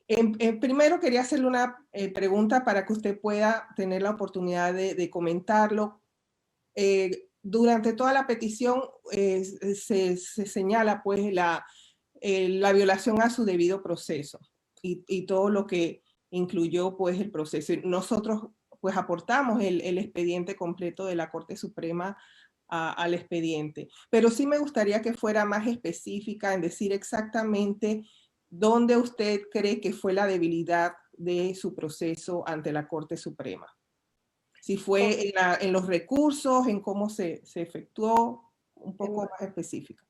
Primero quería hacerle una pregunta para que usted pueda tener la oportunidad de comentarlo. Durante toda la petición se señala pues la violación a su debido proceso y todo lo que incluyó pues el proceso. Nosotros pues aportamos el expediente completo de la Corte Suprema al expediente, pero sí me gustaría que fuera más específica en decir exactamente dónde usted cree que fue la debilidad de su proceso ante la Corte Suprema. Si fue en los recursos, en cómo se efectuó, un poco más específica.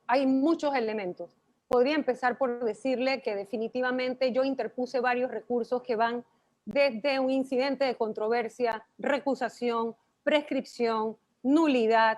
Hay muchos elementos. Podría empezar por decirle que definitivamente yo interpuse varios recursos que van desde un incidente de controversia, recusación, prescripción, nulidad,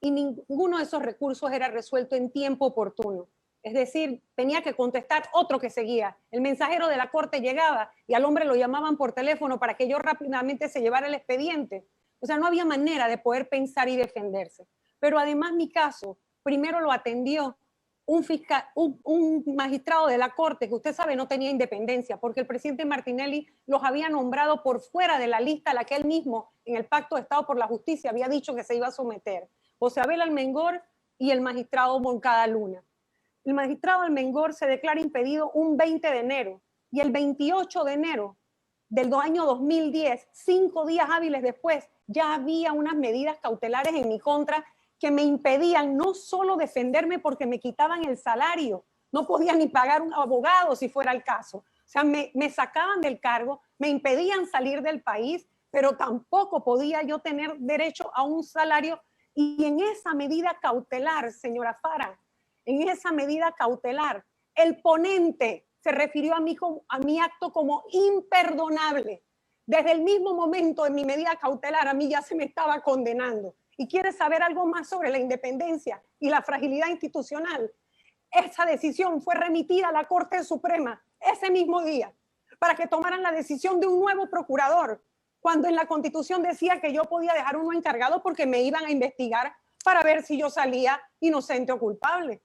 y ninguno de esos recursos era resuelto en tiempo oportuno. Es decir, tenía que contestar otro que seguía. El mensajero de la corte llegaba y al hombre lo llamaban por teléfono para que yo rápidamente se llevara el expediente. O sea, no había manera de poder pensar y defenderse. Pero además mi caso primero lo atendió un magistrado de la corte que usted sabe no tenía independencia porque el presidente Martinelli los había nombrado por fuera de la lista a la que él mismo en el Pacto de Estado por la Justicia había dicho que se iba a someter. José Abel Almengor y el magistrado Moncada Luna. El magistrado Almengor se declara impedido un 20 de enero y el 28 de enero del año 2010, 5 días hábiles después, ya había unas medidas cautelares en mi contra que me impedían no solo defenderme porque me quitaban el salario, no podía ni pagar un abogado si fuera el caso. O sea, me sacaban del cargo, me impedían salir del país, pero tampoco podía yo tener derecho a un salario. Y en esa medida cautelar, señora Fara, en esa medida cautelar, el ponente se refirió a mi acto como imperdonable. Desde el mismo momento de mi medida cautelar, a mí ya se me estaba condenando. ¿Y quiere saber algo más sobre la independencia y la fragilidad institucional? Esa decisión fue remitida a la Corte Suprema ese mismo día para que tomaran la decisión de un nuevo procurador, cuando en la Constitución decía que yo podía dejar uno encargado porque me iban a investigar para ver si yo salía inocente o culpable.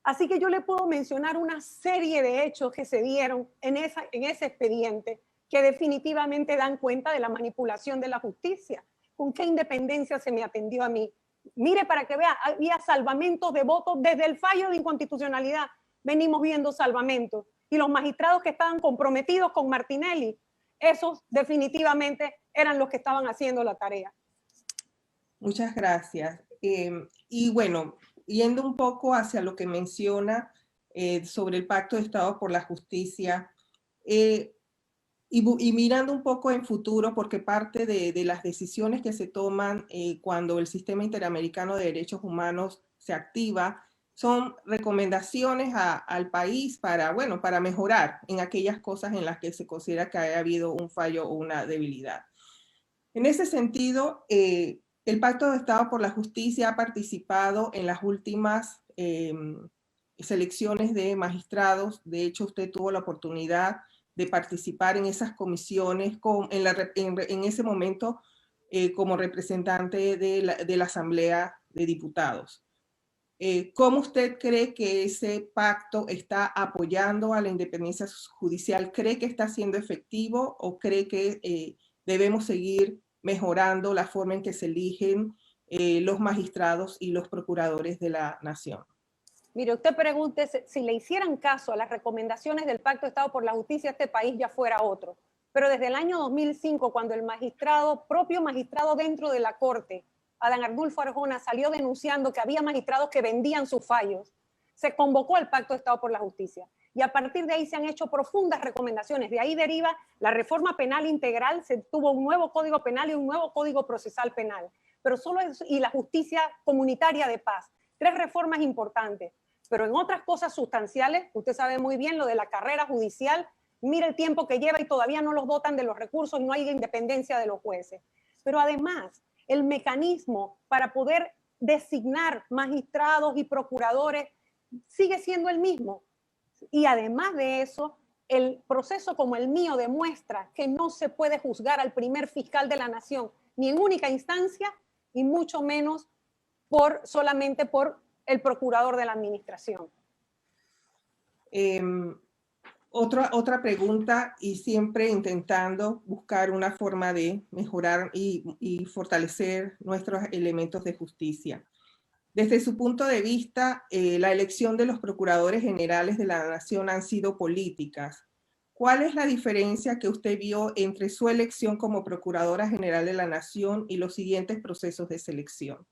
Así que yo le puedo mencionar una serie de hechos que se dieron en ese expediente que definitivamente dan cuenta de la manipulación de la justicia. ¿Con qué independencia se me atendió a mí? Mire, para que vea, había salvamentos de votos desde el fallo de inconstitucionalidad. Venimos viendo salvamentos. Y los magistrados que estaban comprometidos con Martinelli, esos definitivamente eran los que estaban haciendo la tarea. Muchas gracias. Y bueno, yendo un poco hacia lo que menciona sobre el Pacto de Estado por la Justicia, y mirando un poco en futuro, porque parte de las decisiones que se toman cuando el Sistema Interamericano de Derechos Humanos se activa, son recomendaciones al país para, bueno, para mejorar en aquellas cosas en las que se considera que haya habido un fallo o una debilidad. En ese sentido, el Pacto de Estado por la Justicia ha participado en las últimas selecciones de magistrados. De hecho, usted tuvo la oportunidad de participar en esas comisiones en ese momento como representante de la Asamblea de Diputados. ¿Cómo usted cree que ese pacto está apoyando a la independencia judicial? ¿Cree que está siendo efectivo o cree que debemos seguir mejorando la forma en que se eligen los magistrados y los procuradores de la nación? Mire, usted pregunte si le hicieran caso a las recomendaciones del Pacto de Estado por la Justicia, este país ya fuera otro. Pero desde el año 2005, cuando el propio magistrado dentro de la Corte, Adán Arnulfo Arjona, salió denunciando que había magistrados que vendían sus fallos, se convocó al Pacto de Estado por la Justicia. Y a partir de ahí se han hecho profundas recomendaciones. De ahí deriva la reforma penal integral, se tuvo un nuevo código penal y un nuevo código procesal penal. Pero solo eso, y la justicia comunitaria de paz. 3 reformas importantes. Pero en otras cosas sustanciales, usted sabe muy bien lo de la carrera judicial, mire el tiempo que lleva y todavía no los dotan de los recursos y no hay independencia de los jueces. Pero además, el mecanismo para poder designar magistrados y procuradores sigue siendo el mismo. Y además de eso, el proceso como el mío demuestra que no se puede juzgar al primer fiscal de la nación, ni en única instancia, y mucho menos solamente por el procurador de la administración. Otra pregunta, y siempre intentando buscar una forma de mejorar y fortalecer nuestros elementos de justicia. Desde su punto de vista, la elección de los procuradores generales de la nación han sido políticas. ¿Cuál es la diferencia que usted vio entre su elección como Procuradora General de la Nación y los siguientes procesos de selección?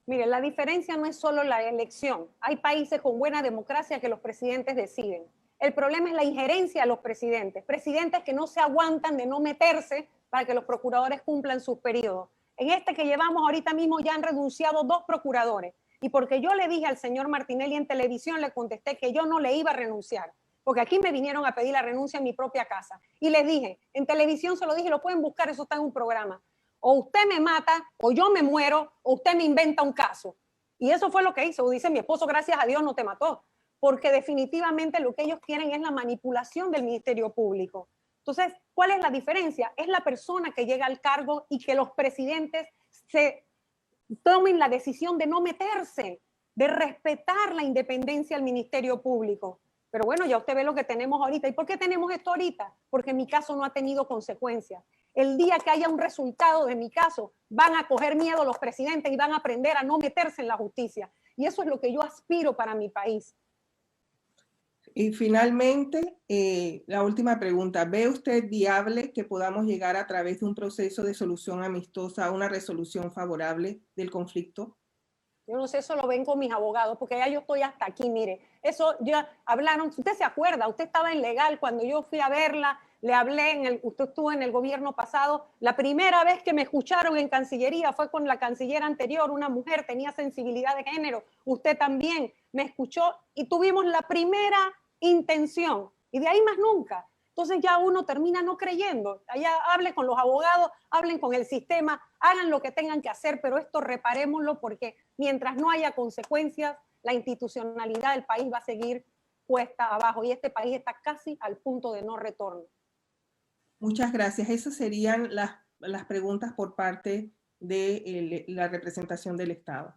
Mire, la diferencia no es solo la elección. Hay países con buena democracia que los presidentes deciden. El problema es la injerencia de los presidentes. Presidentes que no se aguantan de no meterse para que los procuradores cumplan sus periodos. En este que llevamos ahorita mismo ya han renunciado 2 procuradores. Y porque yo le dije al señor Martinelli en televisión, le contesté que yo no le iba a renunciar. Porque aquí me vinieron a pedir la renuncia en mi propia casa. Y les dije, en televisión se lo dije, lo pueden buscar, eso está en un programa. O usted me mata, o yo me muero, o usted me inventa un caso. Y eso fue lo que hizo. Dice, mi esposo, gracias a Dios, no te mató. Porque definitivamente lo que ellos quieren es la manipulación del Ministerio Público. Entonces, ¿cuál es la diferencia? Es la persona que llega al cargo y que los presidentes se tomen la decisión de no meterse, de respetar la independencia del Ministerio Público. Pero bueno, ya usted ve lo que tenemos ahorita. ¿Y por qué tenemos esto ahorita? Porque mi caso no ha tenido consecuencias. El día que haya un resultado de mi caso, van a coger miedo los presidentes y van a aprender a no meterse en la justicia. Y eso es lo que yo aspiro para mi país. Y finalmente, la última pregunta. ¿Ve usted viable que podamos llegar a través de un proceso de solución amistosa a una resolución favorable del conflicto? Yo no sé, eso lo ven con mis abogados, porque ya yo estoy hasta aquí, mire. Eso ya hablaron, usted se acuerda, usted estaba en legal cuando yo fui a verla, le hablé, usted estuvo en el gobierno pasado. La primera vez que me escucharon en Cancillería fue con la canciller anterior, una mujer, tenía sensibilidad de género. Usted también me escuchó y tuvimos la primera intención. Y de ahí más nunca. Entonces ya uno termina no creyendo. Allá hable con los abogados, hablen con el sistema, hagan lo que tengan que hacer, pero esto reparémoslo porque mientras no haya consecuencias, la institucionalidad del país va a seguir puesta abajo y este país está casi al punto de no retorno. Muchas gracias. Esas serían las preguntas por parte de la representación del Estado.